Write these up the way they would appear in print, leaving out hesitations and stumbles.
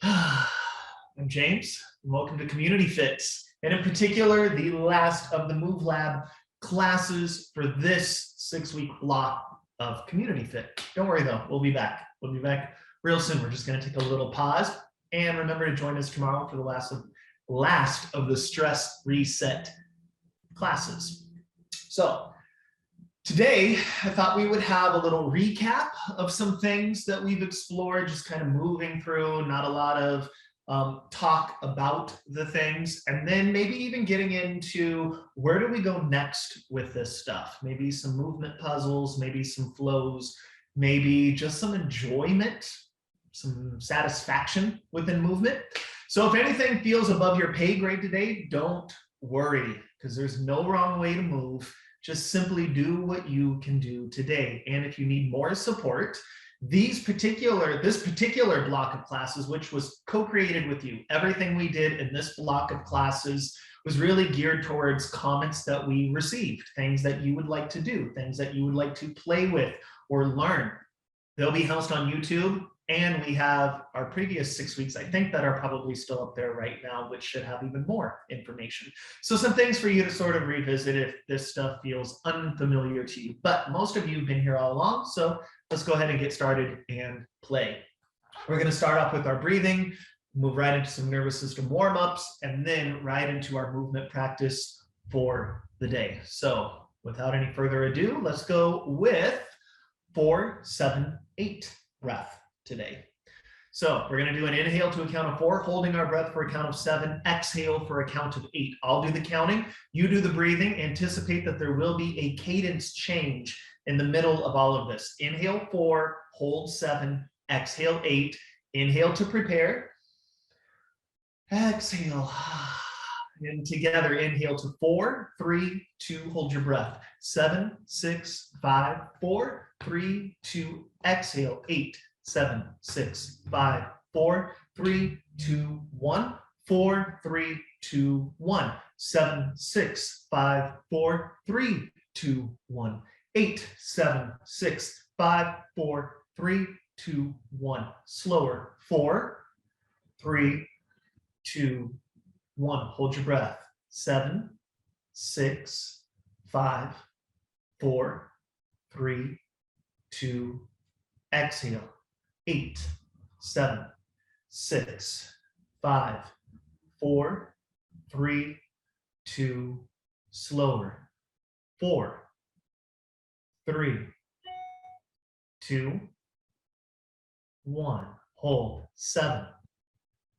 I'm James, and welcome to CommunityFIT, and in particular, the last of the MoveLab classes for this 6-week block of CommunityFIT. Don't worry though, we'll be back. We'll be back real soon. We're just going to take a little pause, and remember to join us tomorrow for the last of the stress reset classes. So today, I thought we would have a little recap of some things that we've explored, just kind of moving through, not a lot of talk about the things, and then maybe even getting into where do we go next with this stuff? Maybe some movement puzzles, maybe some flows, maybe just some enjoyment, some satisfaction within movement. So if anything feels above your pay grade today, don't worry, because there's no wrong way to move. Just simply do what you can do today. And if you need more support, this particular block of classes, which was co-created with you, everything we did in this block of classes was really geared towards comments that we received, things that you would like to do, things that you would like to play with or learn. They'll be housed on YouTube. And we have our previous 6 weeks, I think, that are probably still up there right now, which should have even more information. So some things for you to sort of revisit if this stuff feels unfamiliar to you. But most of you have been here all along, so let's go ahead and get started and play. We're going to start off with our breathing, move right into some nervous system warm-ups, and then right into our movement practice for the day. So without any further ado, let's go with 4-7-8 breath today. So we're going to do an inhale to a count of 4, holding our breath for a count of 7, exhale for a count of 8. I'll do the counting, you do the breathing. Anticipate that there will be a cadence change in the middle of all of this. Inhale 4, hold 7, exhale 8. Inhale to prepare, exhale, and together inhale to 4, 3, 2, hold your breath, 7, 6, 5, 4, 3, 2, exhale 8, 7, 6, 5, 4, 3, 2, 1, 4, 3, 2, 1, 7, 6, 5, 4, 3, 2, 1, 8, 7, 6, 5, 4, 3, 2, 1. Slower. 4, 3, 2, 1. Hold your breath. 7, 6, 5, 4, 3, 2, exhale. 8, 7, 6, 5, 4, 3, 2, slower. 4, 3, 2, 1. Hold. 7,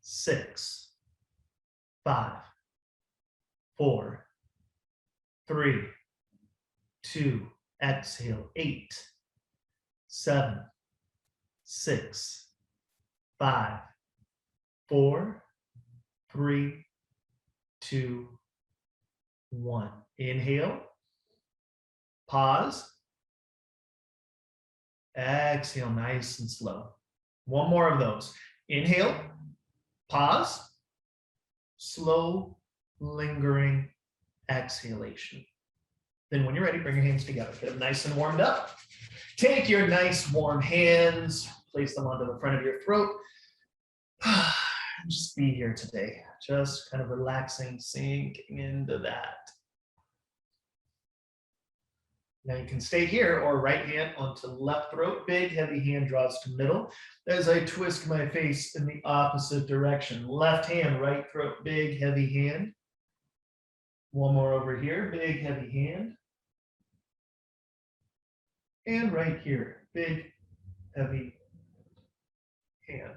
6, 5, 4, 3, 2, exhale. 8, 7, 6, 5, 4, 3, 2, 1. Inhale, pause, exhale, nice and slow. One more of those. Inhale, pause, slow, lingering exhalation. Then when you're ready, bring your hands together. Get them nice and warmed up. Take your nice warm hands, place them onto the front of your throat. Just be here today. Just kind of relaxing, sinking into that. Now you can stay here or right hand onto left throat. Big, heavy hand draws to middle. As I twist my face in the opposite direction. Left hand, right throat, big, heavy hand. One more over here, big, heavy hand. And right here, big, heavy hand.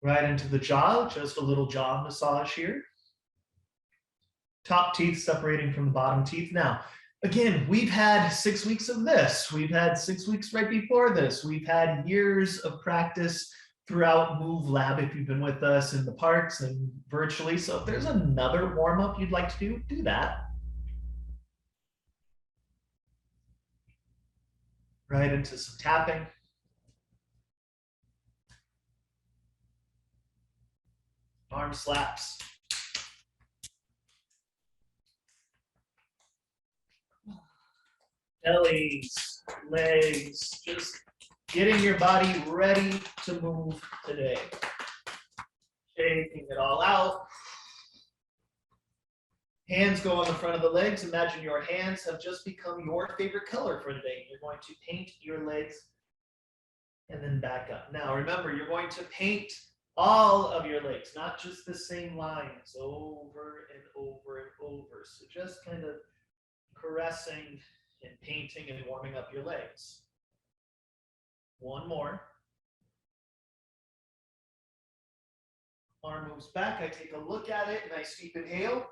Right into the jaw, just a little jaw massage here. Top teeth separating from the bottom teeth. Now, again, we've had 6 weeks of this. We've had 6 weeks right before this. We've had years of practice throughout MoveLab if you've been with us in the parks and virtually. So if there's another warm-up you'd like to do that. Right into some tapping. Arm slaps. Bellies, legs, just getting your body ready to move today. Hands go on the front of the legs. Imagine your hands have just become your favorite color for the day. You're going to paint your legs and then back up. Now remember, you're going to paint all of your legs, not just the same lines over and over and over. So just kind of caressing and painting and warming up your legs. One more. Arm moves back. I take a look at it. Nice deep inhale.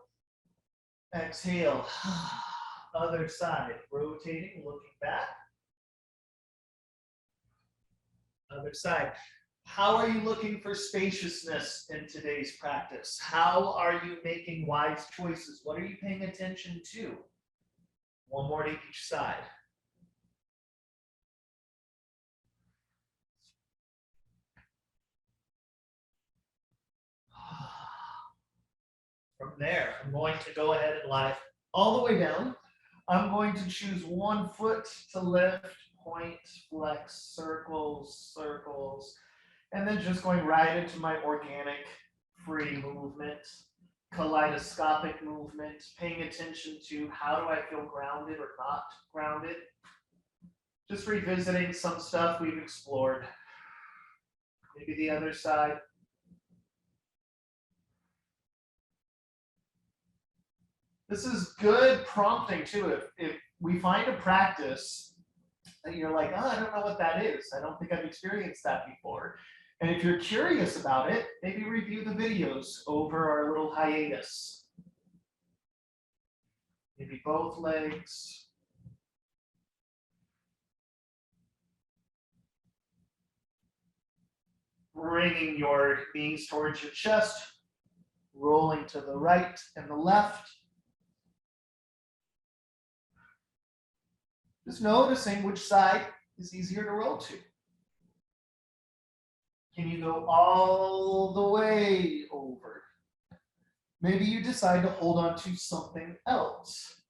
Exhale. Other side. Rotating, looking back. Other side. How are you looking for spaciousness in today's practice? How are you making wise choices? What are you paying attention to? One more to each side. From there, I'm going to go ahead and lie all the way down. I'm going to choose one foot to lift, point, flex, circles, circles, and then just going right into my organic free movement, kaleidoscopic movement, paying attention to how do I feel grounded or not grounded. Just revisiting some stuff we've explored. Maybe the other side. This is good prompting too. If we find a practice that you're like, oh, I don't know what that is. I don't think I've experienced that before. And if you're curious about it, maybe review the videos over our little hiatus. Maybe both legs. Bringing your knees towards your chest, rolling to the right and the left. Just noticing which side is easier to roll to. Can you go all the way over? Maybe you decide to hold on to something else.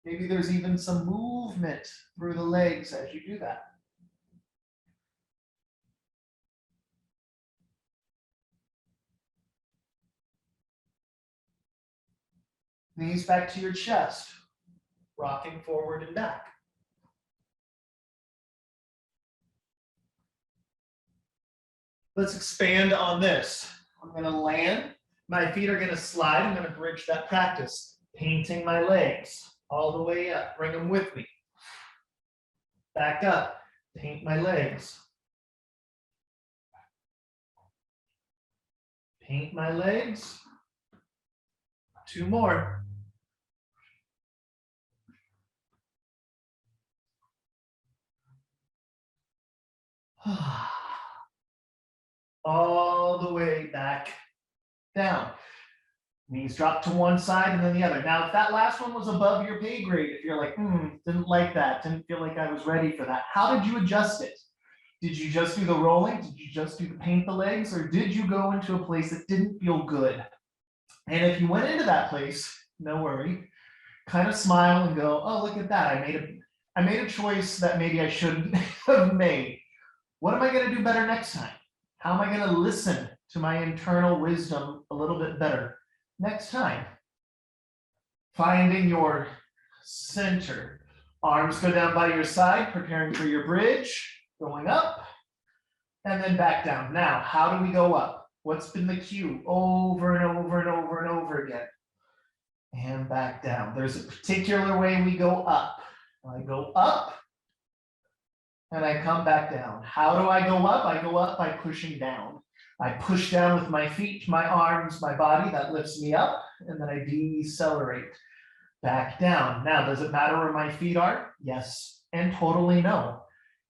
Maybe there's even some movement through the legs as you do that. Knees back to your chest, rocking forward and back. Let's expand on this. I'm going to land. My feet are going to slide. I'm going to bridge that practice. Painting my legs all the way up. Bring them with me. Back up. Paint my legs. Paint my legs. Two more. All the way back down. Knees drop to one side and then the other. Now, if that last one was above your pay grade, if you're like, didn't like that, didn't feel like I was ready for that, how did you adjust it? Did you just do the rolling? Did you just do the paint the legs? Or did you go into a place that didn't feel good? And if you went into that place, no worry, kind of smile and go, oh, look at that. I made a choice that maybe I shouldn't have made. What am I going to do better next time? How am I going to listen to my internal wisdom a little bit better next time? Finding your center. Arms go down by your side, preparing for your bridge, going up, and then back down. Now, how do we go up? What's been the cue over and over and over and over again? And back down. There's a particular way we go up. I go up, and I come back down. How do I go up? I go up by pushing down. I push down with my feet, my arms, my body. That lifts me up, and then I decelerate back down. Now, does it matter where my feet are? Yes, and totally no.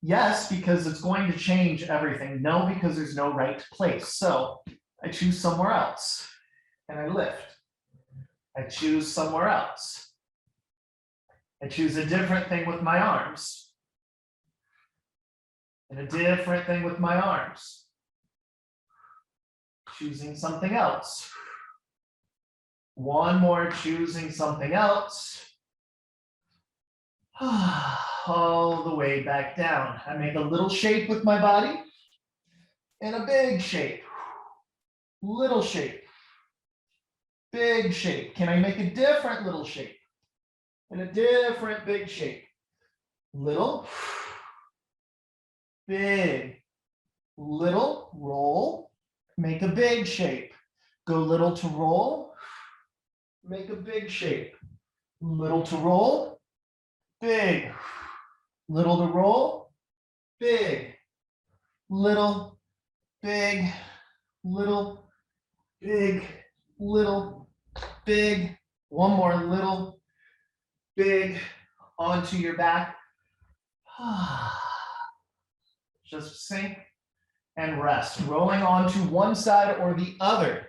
Yes, because it's going to change everything. No, because there's no right place. So I choose somewhere else, and I lift. I choose somewhere else. I choose a different thing with my arms. And a different thing with my arms. Choosing something else. One more, choosing something else. All the way back down. I make a little shape with my body and a big shape. Little shape. big shape? Can I make a different little shape? And a different big shape? Little, big, little, roll, make a big shape. Go little to roll, make a big shape. Little to roll, big. Little to roll, big. Little, big, little, big, little, big. One more, little, big, onto your back. Just sink and rest, rolling onto one side or the other.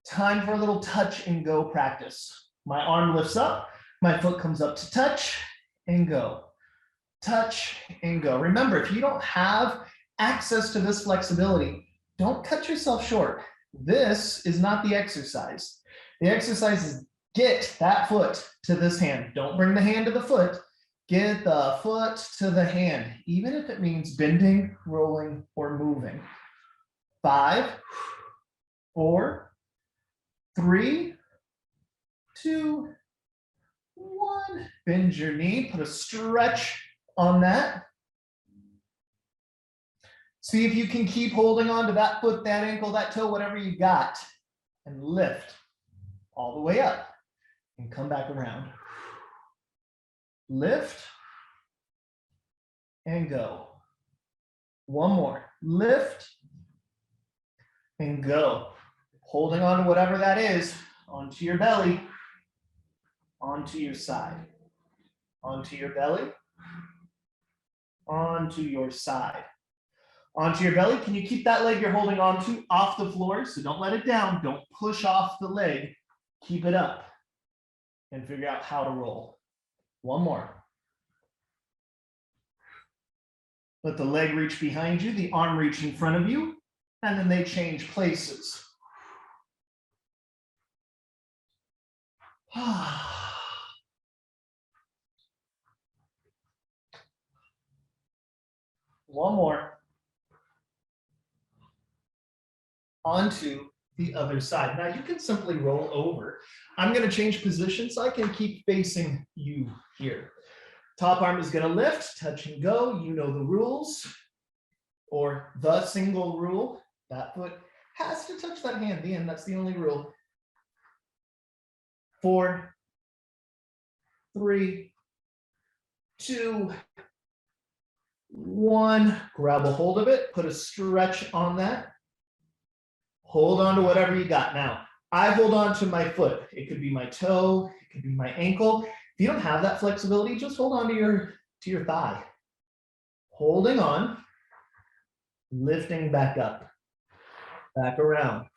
Time for a little touch and go practice. My arm lifts up, my foot comes up to touch and go. Touch and go. Remember, if you don't have access to this flexibility, don't cut yourself short. This is not the exercise. The exercise is get that foot to this hand. Don't bring the hand to the foot. Get the foot to the hand, even if it means bending, rolling, or moving. 5, 4, 3, 2, 1. Bend your knee, put a stretch on that. See if you can keep holding on to that foot, that ankle, that toe, whatever you got, and lift all the way up and come back around. Lift and go. One more. Lift and go. Holding on to whatever that is, onto your belly, onto your side, onto your belly, onto your side, onto your belly. Can you keep that leg you're holding on to off the floor? So don't let it down. Don't push off the leg. Keep it up and figure out how to roll. One more. Let the leg reach behind you, the arm reach in front of you, and then they change places. One more. Onto the other side. Now you can simply roll over. I'm going to change position so I can keep facing you here. Top arm is going to lift, touch and go. You know the rules, or the single rule. That foot has to touch that hand. The end. That's the only rule. 4, 3, 2, 1. Grab a hold of it. Put a stretch on that. Hold on to whatever you got. Now, I hold on to my foot. It could be my toe. It could be my ankle. If you don't have that flexibility, just hold on to your thigh. Holding on, lifting back up, back around,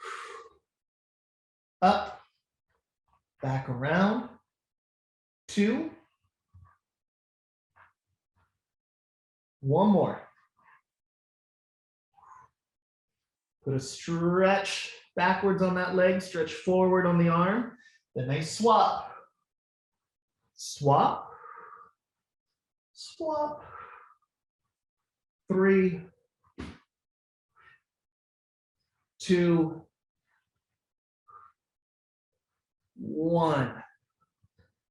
up, back around, 2, 1 more. Put a stretch backwards on that leg, stretch forward on the arm. Then they swap. Swap, swap. 3, 2, 1.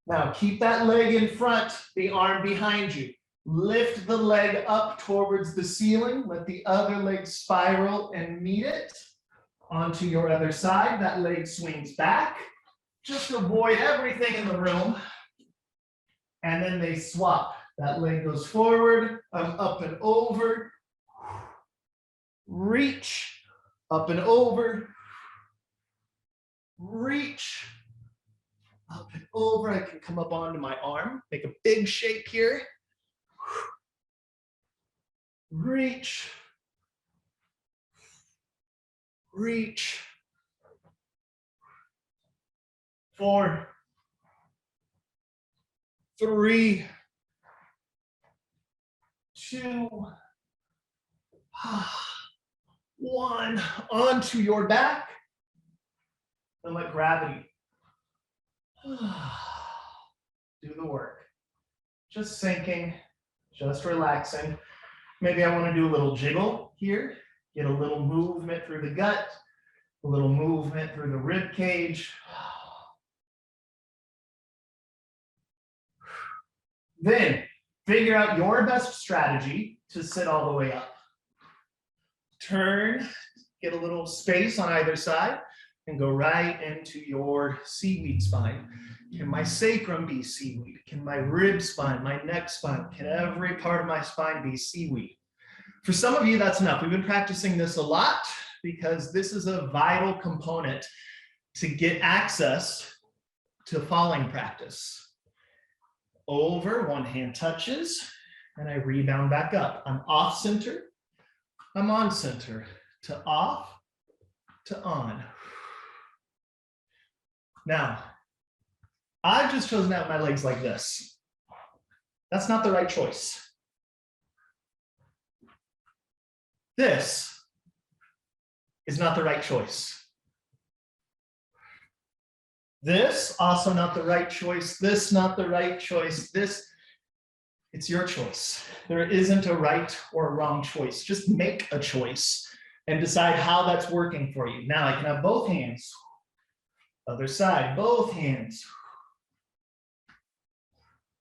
Now keep that leg in front, the arm behind you. Lift the leg up towards the ceiling. Let the other leg spiral and meet it. Onto your other side. That leg swings back. Just avoid everything in the room. And then they swap. That leg goes forward, up and over. Reach, up and over. Reach, up and over. I can come up onto my arm, make a big shape here. Reach, reach. 4, 3, 2, 1. Onto your back. And let gravity do the work. Just sinking, just relaxing. Maybe I want to do a little jiggle here, get a little movement through the gut. A little movement through the rib cage. Then figure out your best strategy to sit all the way up. Turn, get a little space on either side, and go right into your seaweed spine. Can my sacrum be seaweed? Can my rib spine, my neck spine, can every part of my spine be seaweed? For some of you, that's enough. We've been practicing this a lot because this is a vital component to get access to falling practice. Over, one hand touches, and I rebound back up. I'm off center, I'm on center, to off, to on. Now, I've just chosen out my legs like this. That's not the right choice. This is not the right choice. This, also not the right choice. This, not the right choice. This, it's your choice. There isn't a right or a wrong choice. Just make a choice and decide how that's working for you. Now I can have both hands. Other side, both hands.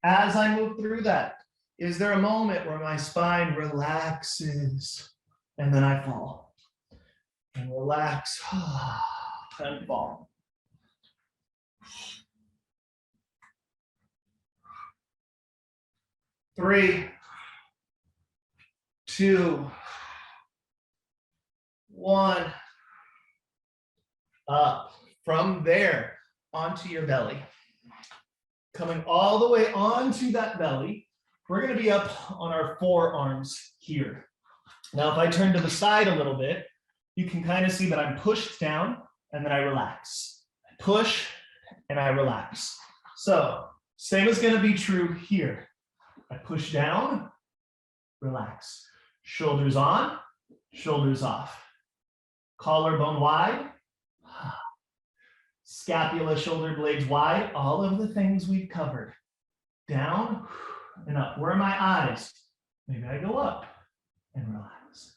As I move through that, is there a moment where my spine relaxes and then I fall? And relax and fall. Three, two, one. Up. From there, onto your belly. Coming all the way onto that belly, we're going to be up on our forearms here. Now, if I turn to the side a little bit, you can kind of see that I'm pushed down and then I relax. I push and I relax. So, same is going to be true here. I push down, relax. Shoulders on, shoulders off. Collarbone wide. Scapula, shoulder blades wide, all of the things we've covered. Down and up. Where are my eyes? Maybe I go up and relax.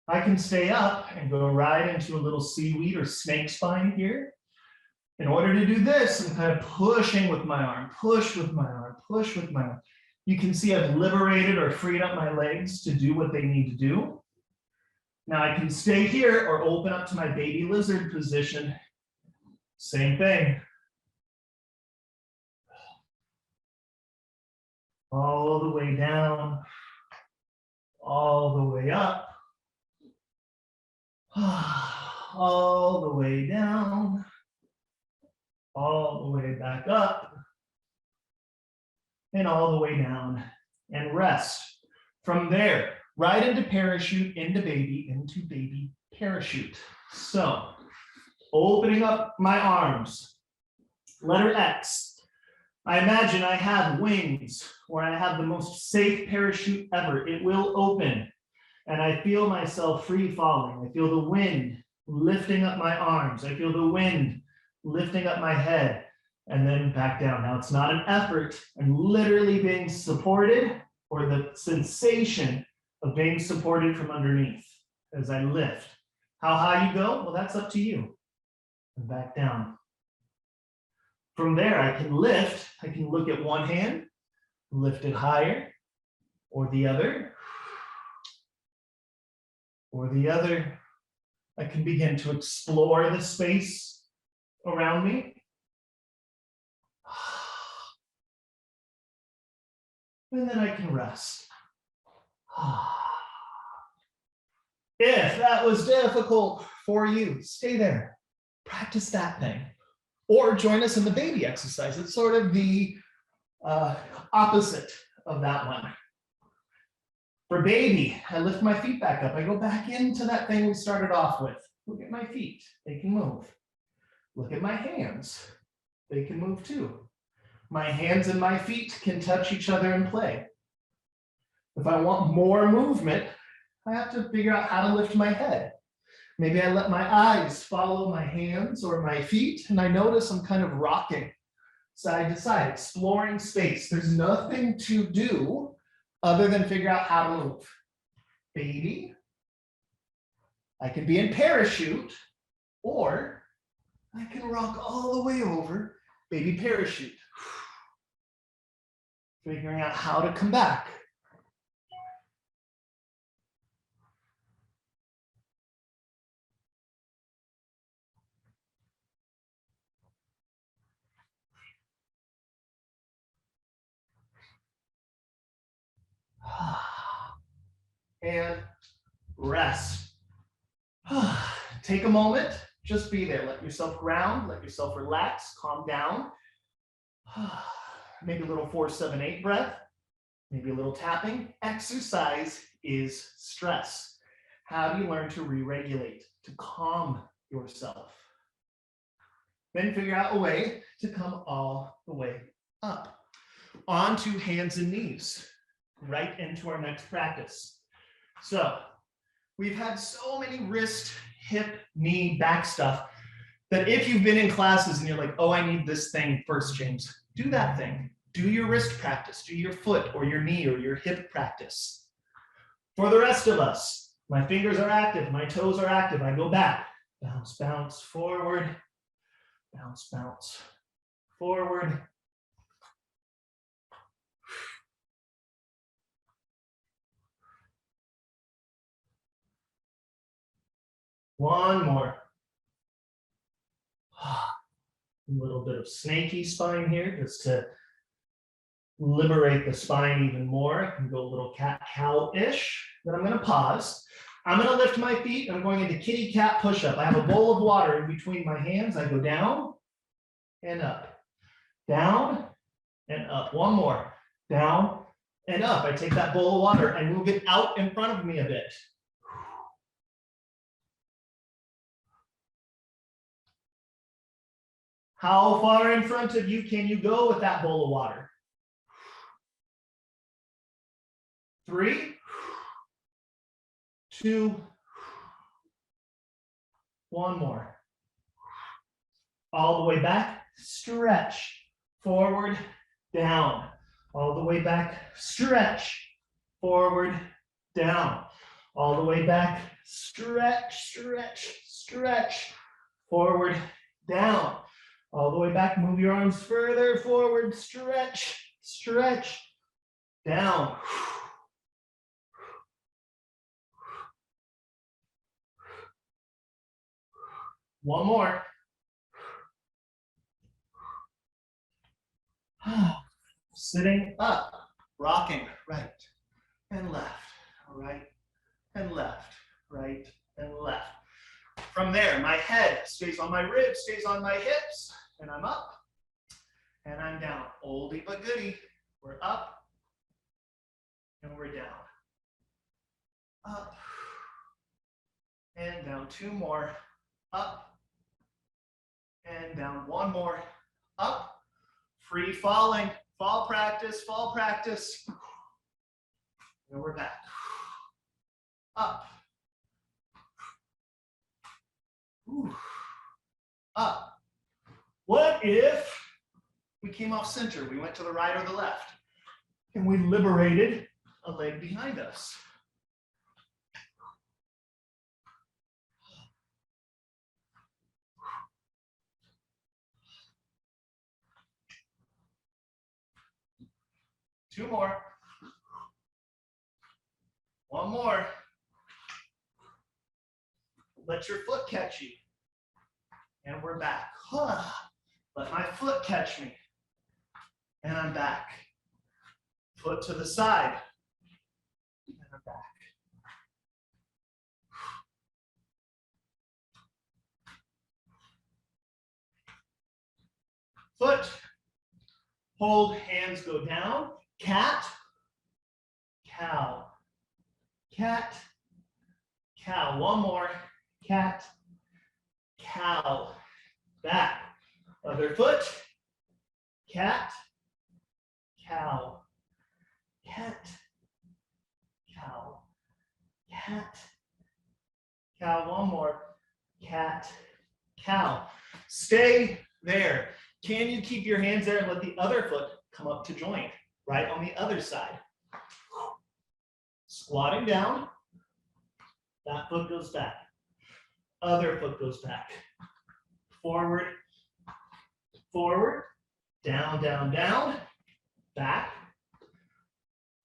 I can stay up and go right into a little seaweed or snake spine here. In order to do this, I'm kind of pushing with my arm, push with my arm, push with my arm. You can see I've liberated or freed up my legs to do what they need to do. Now I can stay here or open up to my baby lizard position. Same thing. All the way down, all the way up, all the way down, all the way back up, and all the way down, and rest. From there, right into parachute, into baby, parachute. So, opening up my arms, letter X. I imagine I have wings, or I have the most safe parachute ever. It will open, and I feel myself free falling. I feel the wind lifting up my arms. I feel the wind lifting up my head, and then back down. Now, it's not an effort. I'm literally being supported, or the sensation of being supported from underneath as I lift. How high you go? Well, that's up to you. And back down. From there, I can lift. I can look at one hand, lift it higher, or the other, or the other. I can begin to explore the space around me. And then I can rest. If that was difficult for you, stay there. Practice that thing. Or join us in the baby exercise. It's sort of the opposite of that one. For baby, I lift my feet back up. I go back into that thing we started off with. Look at my feet. They can move. Look at my hands. They can move too. My hands and my feet can touch each other and play. If I want more movement, I have to figure out how to lift my head. Maybe I let my eyes follow my hands or my feet, and I notice I'm kind of rocking side to side, exploring space. There's nothing to do other than figure out how to move. Baby, I can be in parachute, or I can rock all the way over baby parachute. Figuring out how to come back. And rest. Take a moment, just be there. Let yourself ground, let yourself relax, calm down. Maybe a little 4-7-8 breath, maybe a little tapping. Exercise is stress. How do you learn to re-regulate, to calm yourself? Then figure out a way to come all the way up. Onto hands and knees, right into our next practice. So we've had so many wrist, hip, knee, back stuff that if you've been in classes and you're like, oh, I need this thing first, James, do that thing. Do your wrist practice, do your foot or your knee or your hip practice. For the rest of us, my fingers are active, my toes are active. I go back, bounce, bounce, forward, bounce, bounce, forward. One more. A little bit of snaky spine here just to liberate the spine even more. I can go a little cat-cow-ish. Then I'm going to pause. I'm going to lift my feet. I'm going into kitty cat push-up. I have a bowl of water in between my hands. I go down and up. Down and up. One more. Down and up. I take that bowl of water and move it out in front of me a bit. How far in front of you can you go with that bowl of water? 3, 2, 1 more. All the way back, stretch, forward, down. All the way back, stretch, forward, down. All the way back, stretch, stretch, stretch, forward, down. All the way back, move your arms further forward, stretch, stretch, down. One more. Sitting up, rocking right and left, right and left, right and left. From there, my head stays on my ribs, stays on my hips, and I'm up and I'm down. Oldie but goodie. We're up and we're down. Up and down. 2 more. Up and down. 1 more. Up. Free falling. Fall practice, fall practice. And we're back. Up. Ooh. Up. What if we came off center? We went to the right or the left, and we liberated a leg behind us. Two more. 1 more. Let your foot catch you. And we're back. Let my foot catch me. And I'm back. Foot to the side. And I'm back. Foot. Hold, hands go down. Cat. Cow. Cat. Cow. 1 more. Cat. Cow. Back. Other foot. Cat. Cow. Cat. Cow. Cat. Cow. 1 more. Cat. Cow. Stay there. Can you keep your hands there and let the other foot come up to join? Right on the other side. Squatting down. That foot goes back. Other foot goes back. Forward, forward, down, down, down, back,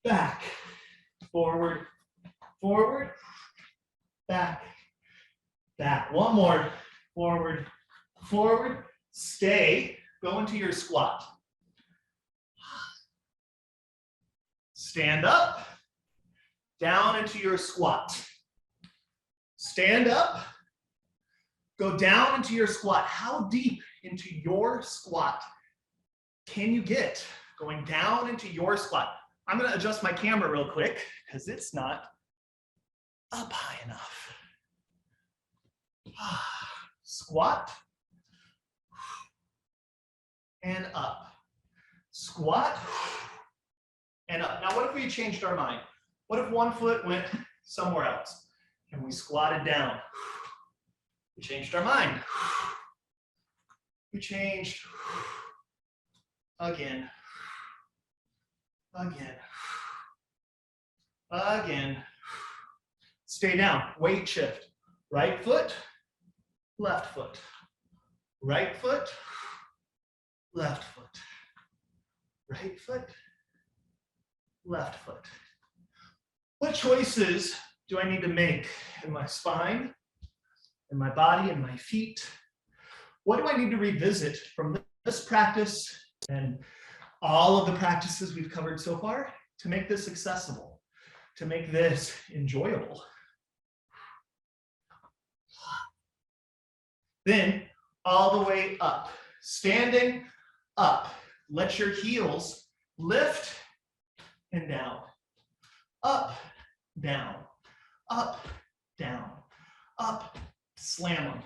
back, forward, forward, back, back. One more, forward, forward, stay, go into your squat. Stand up, down into your squat. Stand up, go down into your squat. How deep into your squat can you get going down into your squat? I'm going to adjust my camera real quick because it's not up high enough. Squat and up. Squat and up. Now, what if we changed our mind? What if one foot went somewhere else and we squatted down? We changed our mind. We changed again, again, again. Stay down, weight shift. Right foot, left foot. Right foot, left foot. Right foot, left foot. What choices do I need to make in my spine, in my body, in my feet? What do I need to revisit from this practice and all of the practices we've covered so far to make this accessible, to make this enjoyable? Then all the way up, standing up. Let your heels lift and down, up, down, up, down, up, slam them,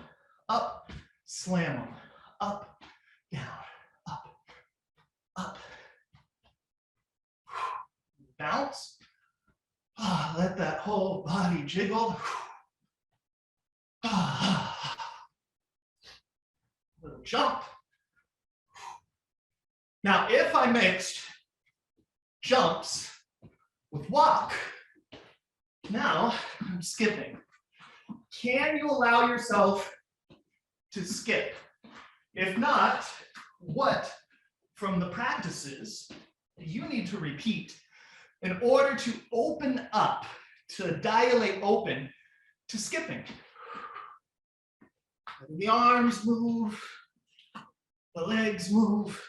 up, slam them, up, down, up, up. Bounce. Let that whole body jiggle. Little jump. Now, if I mixed jumps with walk, now I'm skipping. Can you allow yourself to skip? If not, what from the practices do you need to repeat in order to open up, to dilate open to skipping? The arms move, the legs move,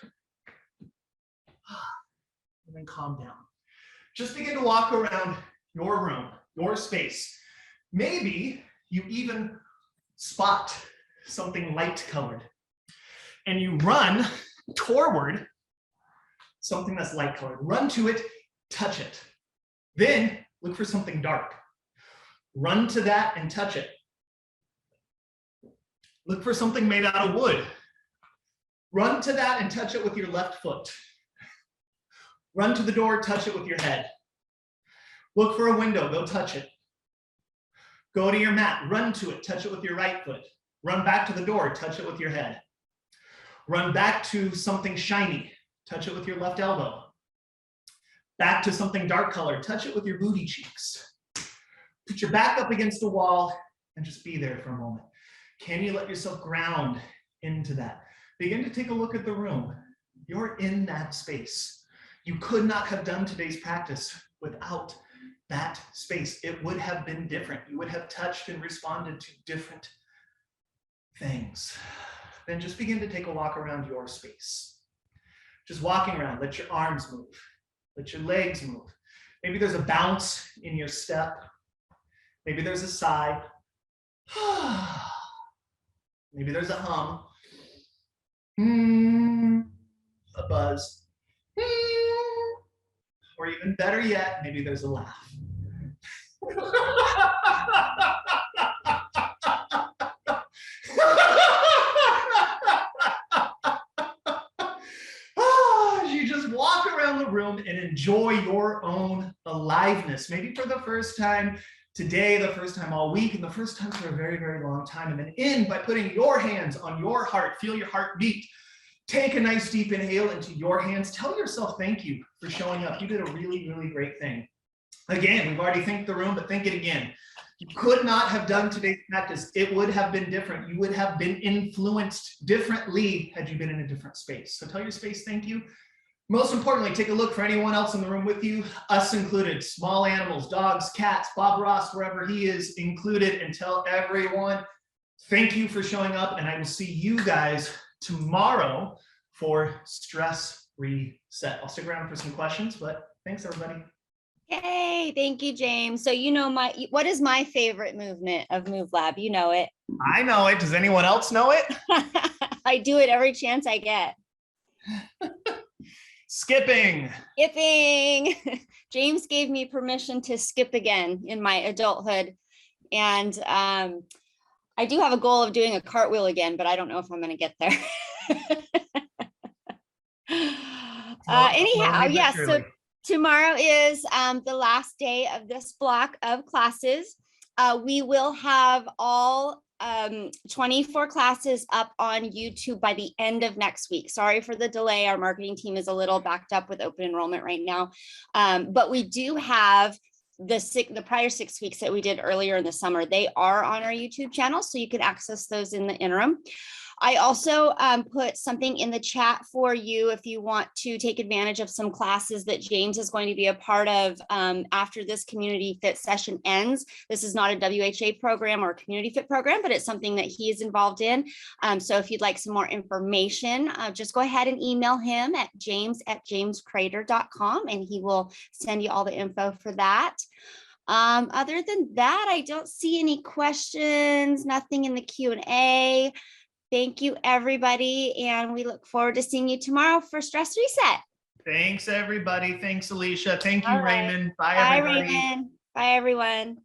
and then calm down. Just begin to walk around your room, your space. Maybe you even spot something light colored and you run toward something that's light colored. Run to it, touch it. Then look for something dark. Run to that and touch it. Look for something made out of wood. Run to that and touch it with your left foot. Run to the door, touch it with your head. Look for a window, go touch it. Go to your mat, run to it, touch it with your right foot. Run back to the door, touch it with your head. Run back to something shiny, touch it with your left elbow. Back to something dark colored, touch it with your booty cheeks. Put your back up against the wall and just be there for a moment. Can you let yourself ground into that? Begin to take a look at the room. You're in that space. You could not have done today's practice without that space. It would have been different. You would have touched and responded to different things. Then just begin to take a walk around your space. Just walking around, let your arms move, let your legs move. Maybe there's a bounce in your step. Maybe there's a sigh. Maybe there's a hum. A buzz. Or even better yet, maybe there's a laugh. You just walk around the room and enjoy your own aliveness. Maybe for the first time today, the first time all week, and the first time for a very, very long time. And then end by putting your hands on your heart. Feel your heart beat. Take a nice deep inhale into your hands. Tell yourself thank you for showing up. You did a really, really great thing. Again, we've already thanked the room, but think it again. You could not have done today's practice. It would have been different. You would have been influenced differently had you been in a different space. So tell your space thank you. Most importantly, take a look for anyone else in the room with you, us included, small animals, dogs, cats, Bob Ross, wherever he is included, and tell everyone thank you for showing up. And I will see you guys tomorrow for Stress Reset. I'll stick around for some questions, but thanks everybody. Yay, thank you, James. So you know what is my favorite movement of MoveLab? You know it. I know it. Does anyone else know it? I do it every chance I get. Skipping. Skipping. James gave me permission to skip again in my adulthood. And I do have a goal of doing a cartwheel again, but I don't know if I'm going to get there. Anyhow, yeah, so tomorrow is the last day of this block of classes. We will have all 24 classes up on YouTube by the end of next week. Sorry for the delay. Our marketing team is a little backed up with open enrollment right now. But we do have the prior 6 weeks that we did earlier in the summer. They are on our YouTube channel, so you can access those in the interim. I also put something in the chat for you if you want to take advantage of some classes that James is going to be a part of after this Community Fit session ends. This is not a WHA program or a Community Fit program, but it's something that he is involved in. So if you'd like some more information, just go ahead and email him at james@jamescrater.com and he will send you all the info for that. Other than that, I don't see any questions, nothing in the Q&A. Thank you, everybody, and we look forward to seeing you tomorrow for Stress Reset. Thanks, everybody. Thanks, Alicia. Thank you, Raymond. Bye, everybody. Bye, Raymond. Bye, everyone.